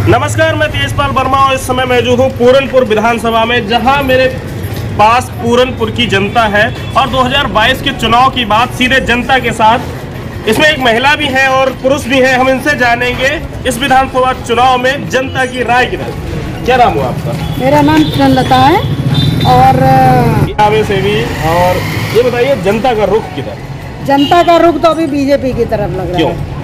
नमस्कार, मैं तेजपाल वर्मा और इस समय मौजूद हूँ पूरनपुर विधानसभा में, जहां मेरे पास पूरनपुर की जनता है और 2022 के चुनाव की बात सीधे जनता के साथ। इसमें एक महिला भी है और पुरुष भी है। हम इनसे जानेंगे इस विधानसभा चुनाव में जनता की राय किधर। क्या नाम हुआ आपका? मेरा नाम प्रणलता है और आवे से भी। और ये बताइए, जनता का रुख किधर? जनता का रुख तो अभी बीजेपी की तरफ लग रहा क्यों? है।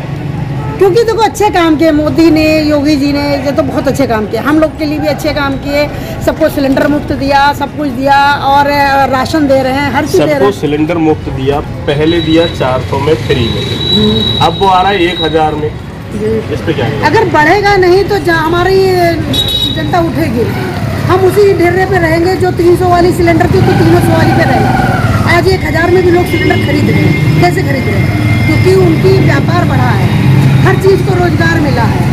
क्योंकि देखो अच्छे काम किए मोदी ने, योगी जी ने, ये तो बहुत अच्छे काम किए। हम लोग के लिए भी अच्छे काम किए। सबको सिलेंडर मुफ्त दिया, सब कुछ दिया और राशन दे रहे हैं, हर चीज दे रहे सबको हैं। सिलेंडर मुफ्त दिया, पहले दिया 400 में फ्री में, अब वो आ रहा है 1000 में। इस पे क्या है? अगर बढ़ेगा नहीं तो हमारी जनता उठेगी। हम उसी ढेरे पे रहेंगे जो 300 वाली सिलेंडर थी तो 300 वाली पे रहेगा। आज 1000 में भी लोग सिलेंडर खरीद रहे हैं। कैसे खरीद रहे हैं? क्योंकि उनकी व्यापार बढ़ा है, हर चीज को रोजगार मिला है।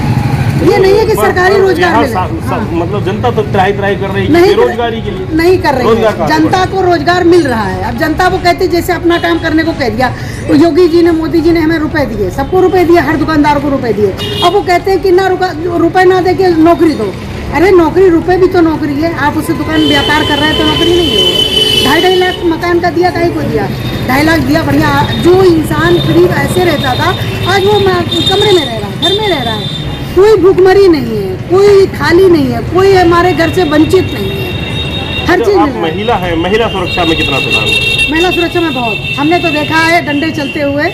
ये नहीं है कि सरकारी रोजगार मिला। मतलब जनता तो ट्राई कर रही है बेरोजगारी के लिए, नहीं कर रही है। जनता को रोजगार मिल रहा है। अब जनता वो कहती है जैसे अपना काम करने को कह दिया। तो योगी जी ने, मोदी जी ने हमें रुपए दिए, सबको रुपए दिए, हर दुकानदार को रुपए दिए। अब वो कहते हैं कि ना रुपए ना दे के नौकरी दो। अरे नौकरी, रुपए भी तो नौकरी है। आप उससे दुकान व्यापार कर रहे हैं तो नौकरी नहीं है। 2.5 लाख मकान का दिया, कहीं को दिया 2.5 लाख दिया, बढ़िया। जो इंसान गरीब ऐसे रहता था, आज वो कमरे में रह रहा है, घर में रह रहा है। कोई भूखमरी नहीं है, कोई खाली नहीं है, कोई हमारे घर से वंचित नहीं है। हर चीज। आप महिला है, महिला सुरक्षा में कितना सुधार हुआ? महिला सुरक्षा में बहुत। हमने तो देखा है डंडे चलते हुए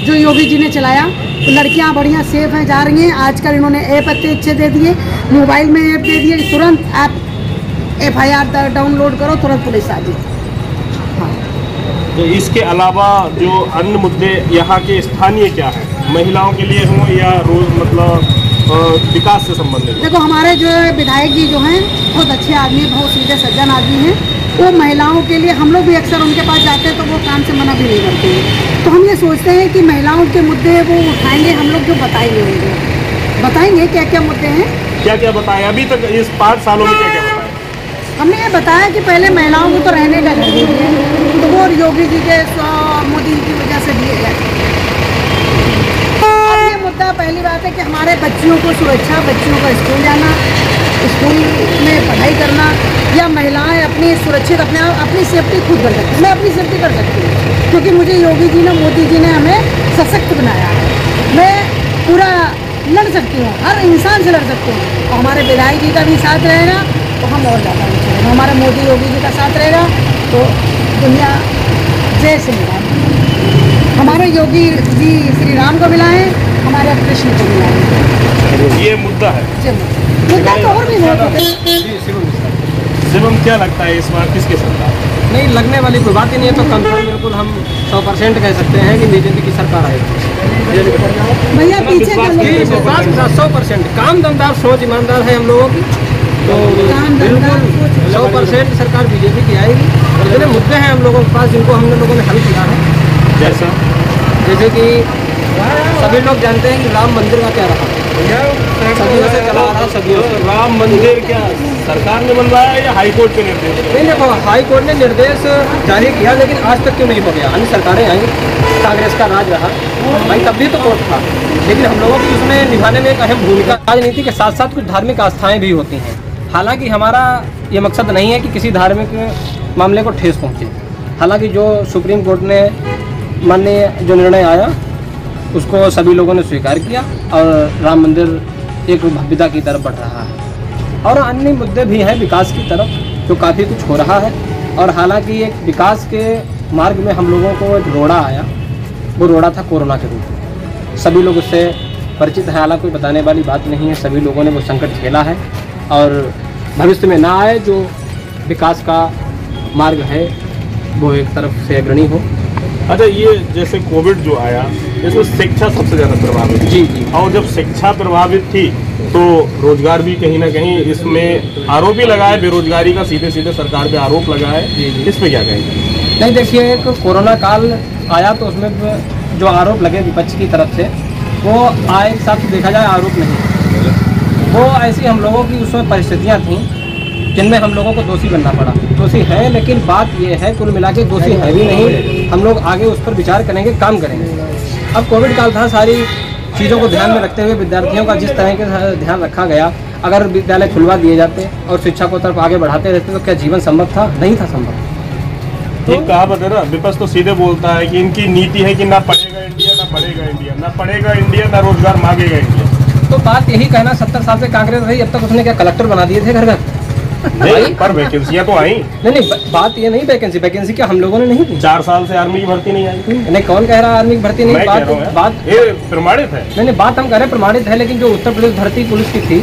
जो योगी जी ने चलाया, तो लड़कियां बढ़िया सेफ हैं, जा रही हैं। आजकल इन्होंने ऐप अच्छे दे दिए, मोबाइल में ऐप दे दिए, तुरंत आप FIR डाउनलोड करो, तुरंत पुलिस आ गई। तो इसके अलावा जो अन्य मुद्दे यहाँ के स्थानीय क्या है, महिलाओं के लिए हों या रोज मतलब विकास से संबंधित? देखो हमारे जो विधायक जी जो हैं बहुत अच्छे आदमी, बहुत सीधे सज्जन आदमी हैं। वो महिलाओं के लिए, हम लोग भी अक्सर उनके पास जाते हैं तो वो काम से मना भी नहीं करते हैं। तो हम ये सोचते हैं कि महिलाओं के मुद्दे वो उठाएंगे, हम लोग जो बताएंगे उनको बताएंगे क्या क्या मुद्दे हैं। क्या क्या बताएं अभी तक इस 5 सालों में? क्या क्या बताएं? हमने ये बताया कि पहले महिलाओं को तो रहने का घर दीजिए, तो वो योगी जी के, मोदी जी की वजह से दिए गए। अब ये मुद्दा, पहली बात है कि हमारे बच्चियों को सुरक्षा, बच्चियों का स्कूल जाना, स्कूल में पढ़ाई करना, या महिलाएं अपनी सुरक्षित अपनी सेफ्टी खुद कर सकती हैं। मैं अपनी सेफ्टी कर सकती हूँ क्योंकि मुझे योगी जी ने, मोदी जी ने हमें सशक्त बनाया है। मैं पूरा लड़ सकती हूँ, हर इंसान से लड़ सकती हूँ। और हमारे विधायक जी का भी साथ रहेगा तो हम और ज़्यादा ऊँचे रहेंगे। हमारे मोदी योगी जी का साथ रहेगा तो दुनिया जय श्री राम। हमारे योगी जी श्री राम को मिलाएं, हमारे कृष्ण को मिलाएं। ये मुद्दा है। मुद्दा तो और भी बहुत है। शिवम, क्या लगता है इस बार किसके सरकार? नहीं, लगने वाली कोई बात ही नहीं है। तो कंफर्म बिल्कुल हम 100% कह सकते हैं कि बीजेपी की सरकार आएगी। भैया पीछे का लोग 100% काम दमदार, सोच ईमानदार है हम लोगों की, तो बिल्कुल 100% सरकार बीजेपी की आएगी। जितने मुद्दे हैं हम लोगों के पास, जिनको हम लोगों ने हल किया है, जैसे कि सभी लोग जानते हैं कि राम मंदिर का क्या रहा, सदियों से चला रहा, सदियों से। राम मंदिर क्या सरकार ने बनवाया या हाई कोर्ट के निर्देश? नहीं, देखो हाई कोर्ट ने निर्देश जारी किया, लेकिन आज तक क्यों नहीं हो गया? अन्य सरकारें आई, कांग्रेस का राज रहा भाई, तब भी तो कोर्ट था, लेकिन हम लोगों की उसमें निभाने में एक अहम भूमिका। राजनीति के साथ साथ कुछ धार्मिक आस्थाएं भी होती हैं। हालांकि हमारा ये मकसद नहीं है कि किसी धार्मिक मामले को ठेस पहुँचे। हालांकि जो सुप्रीम कोर्ट ने माननीय जो निर्णय आया उसको सभी लोगों ने स्वीकार किया और राम मंदिर एक भव्यता की तरफ बढ़ रहा है। और अन्य मुद्दे भी हैं विकास की तरफ, जो काफ़ी कुछ हो रहा है। और हालांकि एक विकास के मार्ग में हम लोगों को एक रोड़ा आया, वो रोड़ा था कोरोना के रूप में। सभी लोग उससे परिचित हैं, हालांकि कोई बताने वाली बात नहीं है। सभी लोगों ने वो संकट झेला है और भविष्य में ना आए, जो विकास का मार्ग है वो एक तरफ से अग्रणी हो। अच्छा, ये जैसे कोविड जो आया, इसमें शिक्षा सबसे ज़्यादा प्रभावित जी। और जब शिक्षा प्रभावित थी तो रोजगार भी कहीं ना कहीं, इसमें आरोप ही लगाए बेरोजगारी का, सीधे सीधे सरकार पे आरोप लगाए। इस पे क्या कहेंगे? नहीं, देखिए एक कोरोना काल आया तो उसमें जो आरोप लगे विपक्ष की तरफ से, वो आए साथ देखा जाए आरोप नहीं, वो ऐसी हम लोगों की उसमें परिस्थितियाँ थीं जिनमें हम लोगों को दोषी बनना पड़ा। दोषी है, लेकिन बात यह है कुल मिला के दोषी है भी नहीं। हम लोग आगे उस पर विचार करेंगे, काम करेंगे। अब कोविड काल था, सारी चीज़ों को ध्यान में रखते हुए विद्यार्थियों का जिस तरह के ध्यान रखा गया, अगर विद्यालय खुलवा दिए जाते और शिक्षा को तरफ आगे बढ़ाते रहते तो क्या जीवन संभव था? नहीं था संभव। एक कहावत है ना, विपक्ष तो सीधे बोलता है कि इनकी नीति है कि ना पढ़ेगा इंडिया, ना पढ़ेगा इंडिया, ना पढ़ेगा इंडिया, ना रोजगार मांगेगा इंडिया। तो बात यही कहना, 70 साल से कांग्रेस रही, अब तक उसने क्या कलेक्टर बना दिए थे घर घर? नहीं, पर वैकेंसियां तो आई। नहीं, बात ये नहीं वैकेंसी क्या हम लोगों ने नहीं दी? 4 साल से आर्मी की भर्ती नहीं आई। नहीं, कौन कह रहा है आर्मी की भर्ती नहीं? बात ये प्रमाणित है। नहीं, बात हम कह रहे हैं प्रमाणित है, लेकिन जो उत्तर प्रदेश भर्ती पुलिस की थी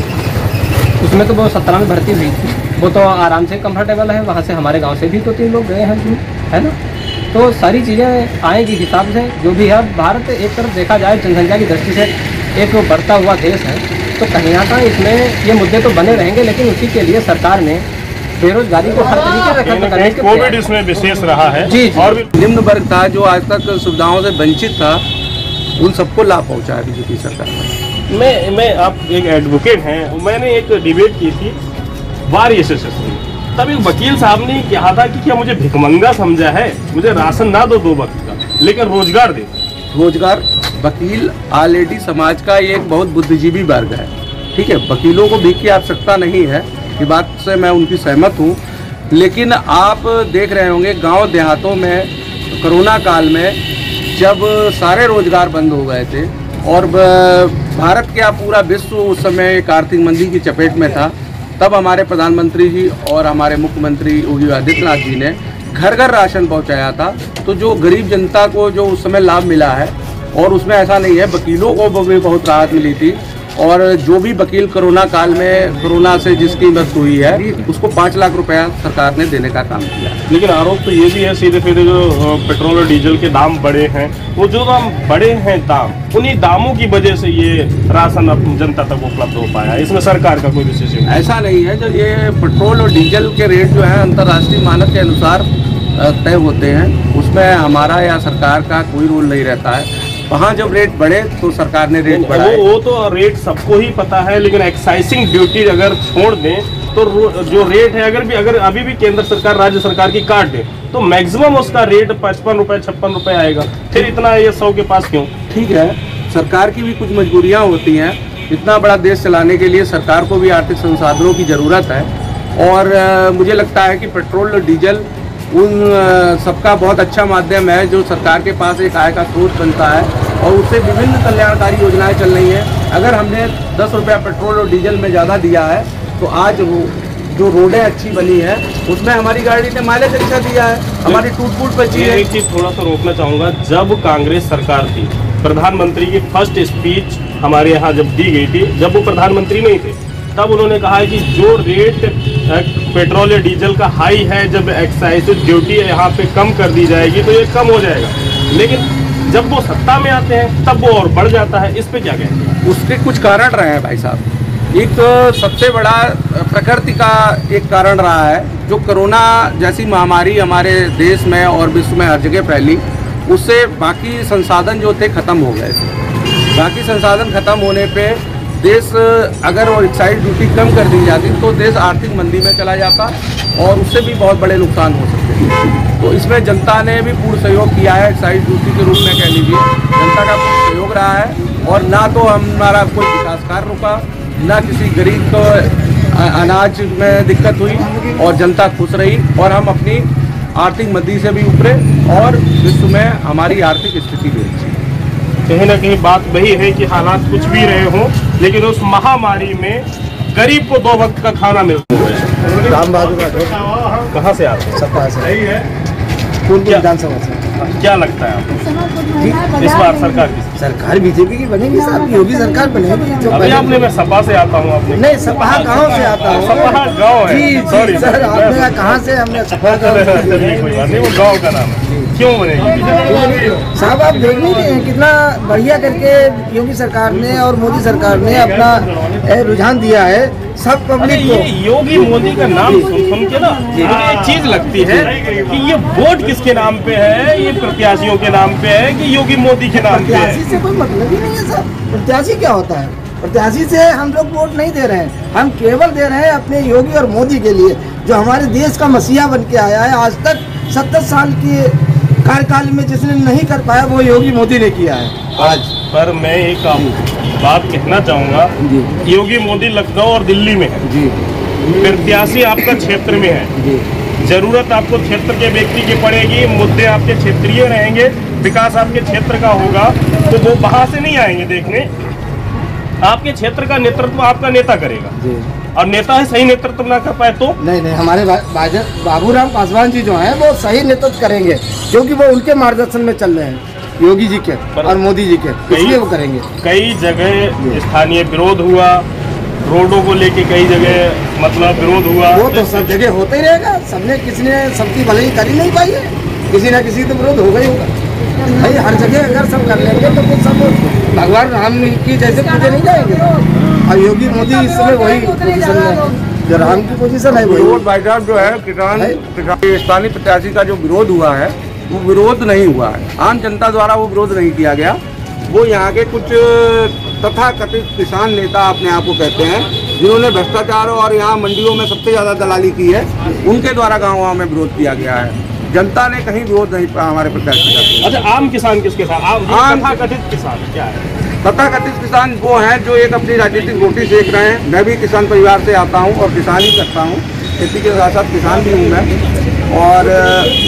उसमें तो वो 17 में भर्ती हुई थी, वो तो आराम से कंफर्टेबल है। वहाँ से हमारे गाँव से भी 2-3 लोग गए हैं, है ना। तो सारी चीज़ें आएगी हिसाब से। जो भी है, भारत एक तरफ देखा जाए जनसंख्या की दृष्टि से एक बढ़ता हुआ देश है, तो कहीं ना कहीं इसमें ये मुद्दे तो बने रहेंगे, लेकिन उसी के लिए सरकार ने बेरोजगारी को हर तरीके से खत्म करने के कोविड इसमें विशेष रहा है। जी। और भी निम्न वर्ग था जो आज तक सुविधाओं से वंचित था, उन सबको लाभ पहुंचा है बीजेपी सरकार ने। मैं आप एक एडवोकेट हैं, मैंने एक डिबेट की थी बार एसोसिएशन में, तब एक वकील साहब ने कहा था कि क्या मुझे भिखमंगा समझा है, मुझे राशन ना दो 2 वक्त का, लेकिन रोजगार दे। रोजगार, वकील ऑलरेडी समाज का एक बहुत बुद्धिजीवी वर्ग है, ठीक है। वकीलों को भीख की आवश्यकता नहीं है, ये बात से मैं उनकी सहमत हूँ। लेकिन आप देख रहे होंगे गांव देहातों में कोरोना काल में जब सारे रोजगार बंद हो गए थे और भारत का पूरा विश्व उस समय एक आर्थिक मंदी की चपेट में था, तब हमारे प्रधानमंत्री जी और हमारे मुख्यमंत्री योगी आदित्यनाथ जी ने घर घर राशन पहुंचाया था। तो जो गरीब जनता को जो उस समय लाभ मिला है, और उसमें ऐसा नहीं है, वकीलों को भी बहुत राहत मिली थी। और जो भी वकील कोरोना काल में कोरोना से जिसकी मृत्यु हुई है, उसको 5 लाख रुपया सरकार ने देने का काम किया। लेकिन आरोप तो ये भी है सीधे सीधे जो पेट्रोल और डीजल के दाम बढ़े हैं, वो जो दाम बढ़े हैं दाम, उन्हीं दामों की वजह से ये राशन अब जनता तक उपलब्ध हो पाया। इसमें सरकार का कोई विशेष ऐसा नहीं है। जो ये पेट्रोल और डीजल के रेट जो है अंतर्राष्ट्रीय मानक के अनुसार तय होते हैं, उसमें हमारा या सरकार का कोई रोल नहीं रहता है। वहाँ जब रेट बढ़े तो सरकार ने रेट बढ़ाए। वो तो रेट सबको ही पता है, लेकिन एक्साइजिंग ड्यूटी अगर छोड़ दें तो जो रेट है, अगर अभी भी केंद्र सरकार राज्य सरकार की काट दे तो मैक्सिमम उसका रेट 55 रुपए 56 रुपए आएगा। फिर इतना ये 100 के पास क्यों? ठीक है, सरकार की भी कुछ मजबूरियाँ होती हैं। इतना बड़ा देश चलाने के लिए सरकार को भी आर्थिक संसाधनों की ज़रूरत है, और मुझे लगता है कि पेट्रोल और डीजल उन सबका बहुत अच्छा माध्यम है जो सरकार के पास एक आय का स्रोत बनता है, और उससे विभिन्न कल्याणकारी योजनाएं चल रही हैं। अगर हमने 10 रुपया पेट्रोल और डीजल में ज़्यादा दिया है, तो आज वो जो रोडें अच्छी बनी है उसमें हमारी गाड़ी ने माइलेज अच्छा दिया है, हमारी टूट बची है। एक चीज़ थोड़ा सा रोकना चाहूँगा, जब कांग्रेस सरकार थी, प्रधानमंत्री की फर्स्ट स्पीच हमारे यहाँ जब दी गई थी, जब वो प्रधानमंत्री नहीं थे, तब उन्होंने कहा है कि जो रेट पेट्रोल या डीजल का हाई है, जब एक्साइज ड्यूटी यहाँ पे कम कर दी जाएगी तो ये कम हो जाएगा। लेकिन जब वो सत्ता में आते हैं तब वो और बढ़ जाता है। इस पे क्या कहेंगे? उसके कुछ कारण रहे हैं भाई साहब। एक तो सबसे बड़ा प्रकृति का एक कारण रहा है, जो कोरोना जैसी महामारी हमारे देश में और विश्व में हर जगह फैली, उससे बाकी संसाधन जो थे खत्म हो गए थे। बाकी संसाधन खत्म होने पे देश, अगर वो एक्साइज ड्यूटी कम कर दी जाती तो देश आर्थिक मंदी में चला जाता, और उससे भी बहुत बड़े नुकसान हो सकते थे। तो इसमें जनता ने भी पूर्ण सहयोग किया है, एक्साइज ड्यूटी के रूप में कह लीजिए जनता का पूर्ण सहयोग रहा है। और ना तो हमारा कोई विकास कार्य रुका, ना किसी गरीब को अनाज में दिक्कत हुई, और जनता खुश रही, और हम अपनी आर्थिक मंदी से भी उभरे, और विश्व में हमारी आर्थिक स्थिति भी अच्छी। कहीं ना कहीं बात वही है कि हालात कुछ भी रहे हों, लेकिन उस महामारी में गरीब को 2 वक्त का खाना मिलता है। राम बहादुर कहाँ से आते हैं? सत्ता से, विधानसभा से। क्या लगता है आपको इस बार सरकार की? सरकार बीजेपी की बनेगी साहब, योगी सरकार बनेगी। अभी आपने, मैं सपा से आता हूँ। आपने नहीं, सपा गाँव से आता हूँ। सपा गाँव है? जी सॉरी सर, आपने कहाँ से? हमने सपा गाँव। कोई बात नहीं, वो गाँव का नाम है। क्यों बनेगी साहब? आप देख नहीं रहे हैं कितना बढ़िया करके योगी सरकार ने और मोदी सरकार ने अपना रुझान दिया है सब पब्लिक को। योगी मोदी का नाम सुन के ना मुझे एक चीज लगती है कि ये वोट किसके नाम पे है? ये प्रत्याशियों के नाम पे है कि योगी मोदी के नाम पे है? प्रत्याशी से कोई मतलब ही नहीं है सर। प्रत्याशी क्या होता है? प्रत्याशी से हम लोग वोट नहीं दे रहे हैं, हम केवल दे रहे हैं अपने योगी और मोदी के लिए, जो हमारे देश का मसीहा बन के आया है। आज तक 70 साल के कार्यकाल में जिसने नहीं कर पाया वो योगी मोदी ने किया है आज। पर मैं एक बात कहना चाहूँगा, जी योगी मोदी लखनऊ और दिल्ली में है, जी प्रत्याशी आपका क्षेत्र में है, जी जरूरत आपको क्षेत्र के व्यक्ति की पड़ेगी, मुद्दे आपके क्षेत्रीय रहेंगे, विकास आपके क्षेत्र का होगा, तो वो बाहर से नहीं आएंगे देखने। आपके क्षेत्र का नेतृत्व आपका नेता करेगा, जी और नेता है सही नेतृत्व ना कर पाए तो नहीं नहीं, हमारे बाबूराम पासवान जी जो हैं वो सही नेतृत्व करेंगे, क्योंकि वो उनके मार्गदर्शन में चल रहे हैं, योगी जी के और मोदी जी के, इसलिए वो करेंगे। कई जगह स्थानीय विरोध हुआ, रोडों को लेके कई जगह मतलब विरोध हुआ। वो तो सब जगह होता ही रहेगा, सबने किसी ने सबकी भलाई कर ही नहीं पाई है, किसी ना किसी तो विरोध होगा ही होगा भाई। हर जगह अगर सब कर लेंगे तो वो सब भगवान राम की जैसे पूजे नहीं जाएंगे। और योगी मोदी इस समय वही पोजीशन में, जो राम की पोजीशन है वही। विरोध भाई साहब जो है किसान स्थानीय प्रत्याशी का जो विरोध हुआ है वो विरोध नहीं हुआ है, आम जनता द्वारा वो विरोध नहीं किया गया। वो यहाँ के कुछ तथाकथित किसान नेता अपने आप को कहते हैं, जिन्होंने भ्रष्टाचार और यहाँ मंडियों में सबसे ज़्यादा दलाली की है, उनके द्वारा गाँव में विरोध किया गया है। जनता ने कहीं विरोध नहीं पाया हमारे प्रत्याशी का। अच्छा, आम किसान किसके साथ? आम तथाकथित किसान क्या है? तथाकथित किसान वो हैं जो एक अपनी राजनीतिक रोटी सेक रहे हैं। मैं भी किसान परिवार से आता हूँ और किसान ही करता हूँ, खेती के साथ साथ किसान भी हूँ मैं, और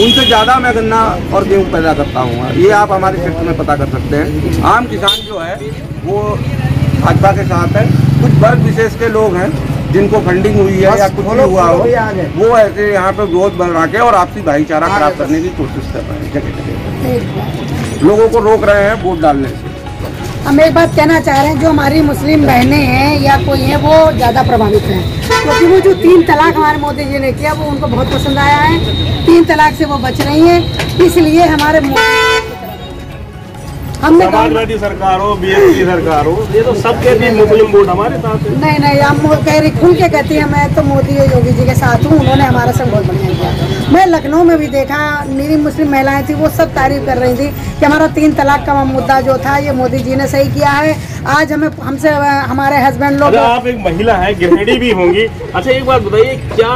उनसे ज़्यादा मैं गन्ना और गेहूँ पैदा करता हूँ। ये आप हमारे क्षेत्र में पता कर सकते हैं। आम किसान जो है वो भाजपा के साथ है। कुछ वर्ग विशेष के लोग हैं जिनको फंडिंग हुई है या कुछ भी हुआ हो, वो ऐसे यहाँ पे विरोध बना के और आपसी भाईचारा खराब करने की कोशिश कर रहे हैं, जगह जगह लोगों को रोक रहे हैं वोट डालने से। हम एक बात कहना चाह रहे हैं, जो हमारी मुस्लिम बहनें हैं या कोई हैं वो ज़्यादा प्रभावित हैं, क्योंकि वो जो 3 तलाक हमारे मोदी जी ने किया वो उनको बहुत पसंद आया है। 3 तलाक से वो बच रही हैं, इसलिए हमारे हमने समाजवादी सरकार हो, बीएसपी सरकार हो, ये तो सब कहती है मुस्लिम वोट हमारे साथ है। नहीं नहीं, हम कह रही खुल के कहती है, मैं तो मोदी और योगी जी के साथ हूँ, उन्होंने हमारा सब बहुत बढ़िया किया। मैं लखनऊ में भी देखा, मेरी मुस्लिम महिलाएं थी, वो सब तारीफ कर रही थी कि हमारा 3 तलाक का मुद्दा जो था ये मोदी जी ने सही किया है। आज हमसे हमारे हस्बैंड लोग। आप एक महिला है, गृहिणी भी होंगी। अच्छा, एक बात बताइए, क्या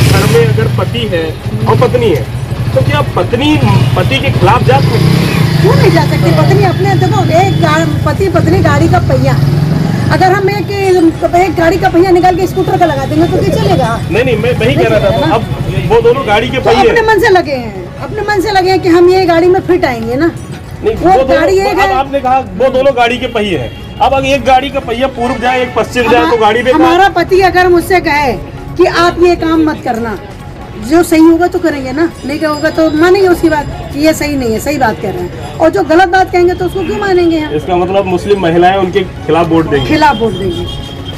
घर में अगर पति है और पत्नी है तो क्या पत्नी पति के खिलाफ जा सकती है? क्यों नहीं जा सकती? पत्नी अपने, देखो एक पति पत्नी गाड़ी का पहिया, अगर हम एक गाड़ी का पहिया निकाल के स्कूटर का लगा देंगे तो क्या चलेगा? नहीं, मैं वही कह रहा था। अब वो दोनों गाड़ी के पहिए अपने मन से लगे हैं, अपने मन से लगे हैं कि हम ये गाड़ी में फिट आएंगे ना। नहीं, वो गाड़ी एक है। आपने कहा वो दोनों गाड़ी के पहिए हैं, अब अगर एक गाड़ी का पहिया पूर्व जाए एक पश्चिम जाए तो गाड़ी बेकार। हमारा पति अगर मुझसे कहे कि आप ये काम मत करना, जो सही होगा तो करेंगे ना, नहीं होगा तो मानेंगे उसकी बात कि ये सही नहीं है, सही बात कह रहे हैं। और जो गलत बात कहेंगे तो उसको क्यों मानेंगे हम? इसका मतलब मुस्लिम महिलाएं उनके खिलाफ वोट देंगे। खिलाफ वोट देंगे।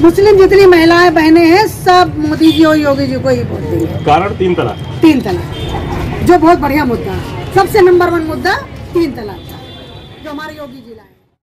मुस्लिम जितनी महिलाएं बहनें हैं सब मोदी जी और योगी जी को ही वोट देंगे। कारण 3 तलाक। 3 तलाक जो बहुत बढ़िया मुद्दा, सबसे नंबर 1 मुद्दा 3 तलाक था, जो हमारे योगी जी लाए।